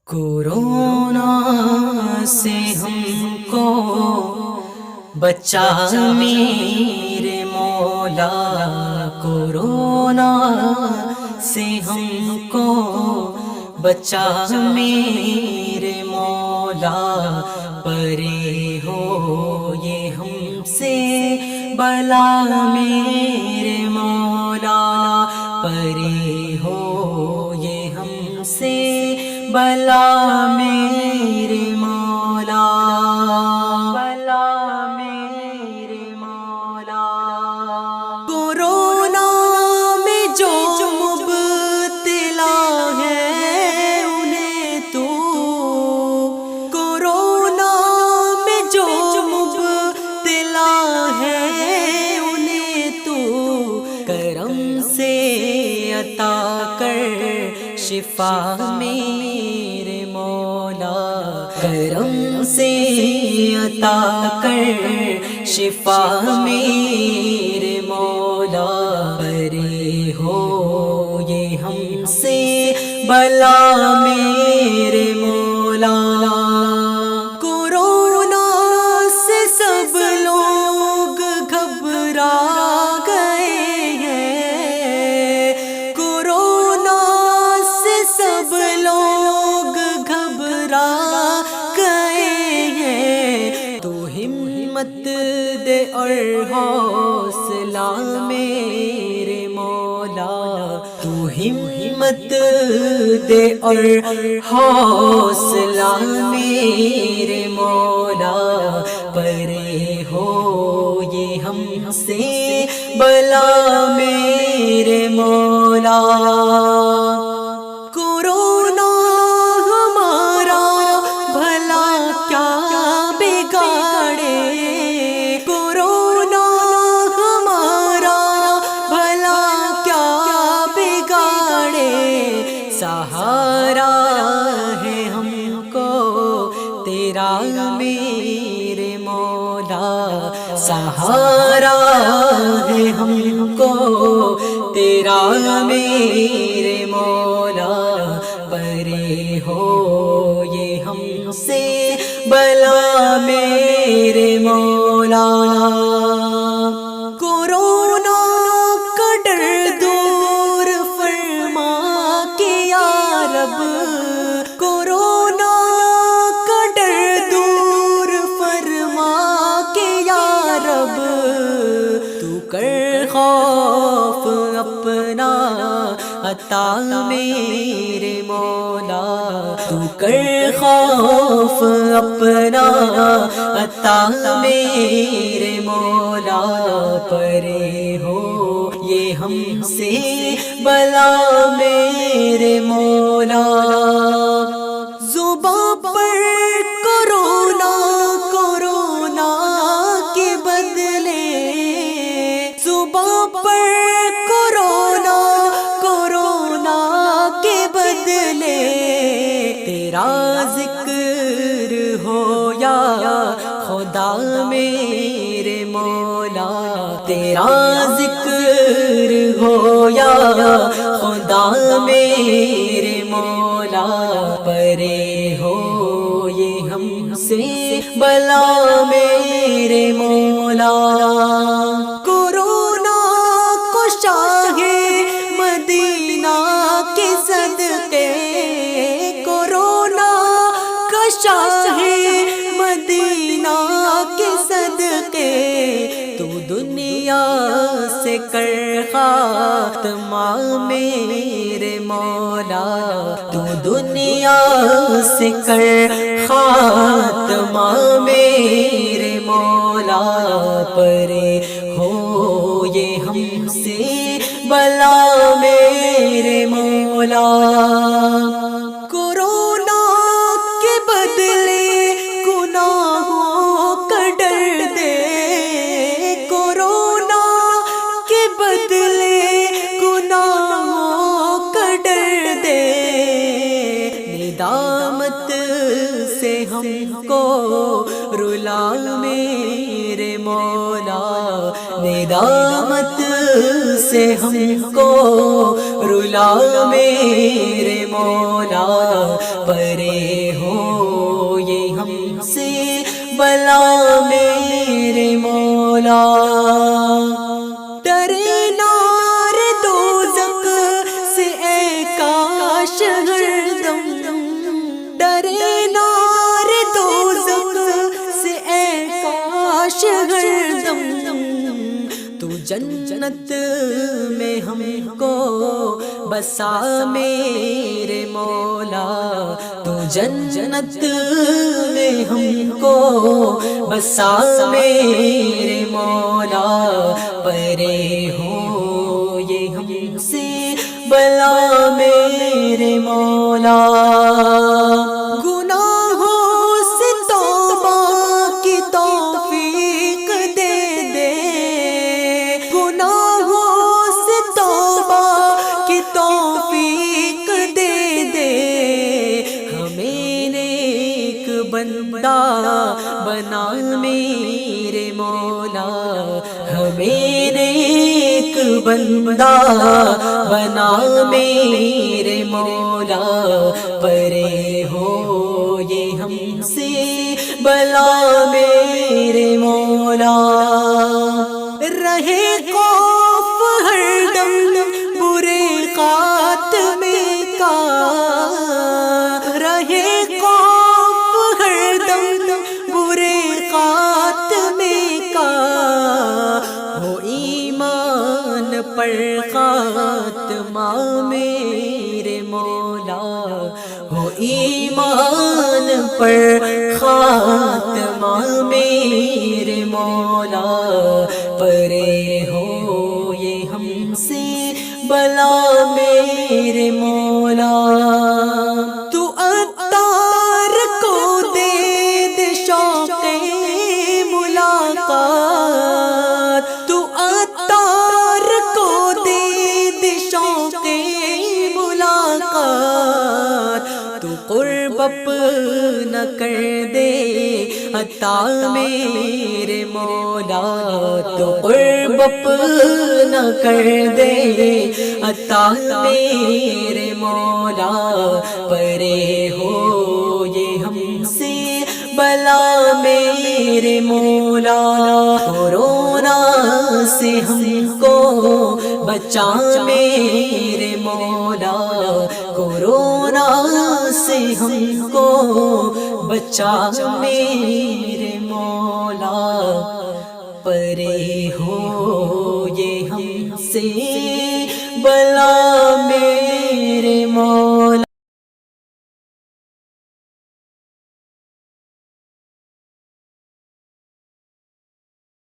Corona سے ہم کو بچا میرے مولا، کورونا سے ہم کو بچا میرے مولا، پرے ہو یہ ہم سے بلا میرے مولا، پرے ہو یہ ہم سے بلا میرے مولا، بلا میرے مولا۔ کورونا میں جو مبتلا ہے انہیں تو، کورونا میں جو مبتلا ہے انہیں تو کرم سے عطا کر شفا میرے مولا، کرم سے عطا کر شفا میرے مولا، پرے ہو یہ ہم سے بلا میرے مولا۔ کورونا سے سب لوگ گھبرا گئے ہیں، کورونا سے سب لوگ گھبرا گئے ہیں، تو ہمت دے اور حوصلہ میرے مولا، تو ہمت دے اور حوصلہ میرے مولا، پرے ہو یہ ہم سے بلا میرے مولا۔ کورونا ہمارا بھلا کیا بگاڑے، کورونا ہمارا بھلا کیا بگاڑے، سہارا ہے ہم کو تیرا میرے مولا، سہارا ہے ہم کو تیرا میرے مولا، پرے ہو یہ ہم سے بلا میرے مولا۔ کورونا کا ڈر دور فرما کے یا رب، کورونا کا ڈر دور فرما کے یا رب، تو کر خوف اپنا عطا میرے مولا، تو کر خوف اپنا عطا میرے مولا، پرے ہو یہ ہم سے بلا میرے مولا۔ زباں پر کورونا کورونا کے بدلے، زباں پر کورونا کورونا کے بدلے، تیرا ذکر ہو یا خدا میرے مولا، تیرا ذکر ہو یا خدا میرے مولا، پرے ہو یہ ہم سے بلا میرے مولا۔ کورونا کو شاہ مدینہ کے صدقے، کورونا کا شاہ مدینہ کے صدقے، تو دنیا سے کر خاتمہ میرے مولا، تو دنیا سے کر خاتمہ میرے مولا، پرے ہو یہ ہم سے بلا میرے مولا۔ کورونا کے بدلے گناہوں کا ڈر دے، کورونا کے بدلے گناہوں کا ڈر دے، ندامت سے ہم کو رلا میرے مولا، ندامت سے سے ہم کو رلا میرے مولا، پرے ہو یہ ہم سے بلا میرے مولا۔ ڈرے نار دوزخ سے اے کاش ہر دم، ڈرے نار دوزخ سے اے کاش ہر دم، تو جنت میں ہم کو بسا میرے مولا، تو جنت میں ہم کو بسا میرے مولا، پرے ہو یہ ہم سے بلا میرے مولا۔ گناہوں سے توبہ کی توفیق دے دے، گناہوں سے توبہ کی توفیق دے دے، ہمیں نیک بندہ بنا میرے مولا، ہمیں نیک بندہ بنا میرے مولا، پرے ہو یہ ہم سے بلا میرے مولا۔ رہے خوف ہر دم برے خاتمے کا، رہے خوف ہر دم برے خاتمے کا، ہو ایمان پر خاتمہ میرے مولا، ہو ایمان پر خاتمہ میرے مولا، پرے ہو یہ ہم سے بلا میرے مولا۔ تو عطار کو دے دے شوق ملاقات، تو عطار کو دے دے شوق ملاقات، تو قرب اپنا کر دے عطا میرے مولا، تو قرب اپنا کر دے عطا میرے مولا، پرے ہو یہ ہم سے بلا میرے مولا۔ کورونا سے ہم کو بچا میرے مولا، کورونا سے ہم کو بچا میرے مولا، پرے ہو یہ ہم سے بلا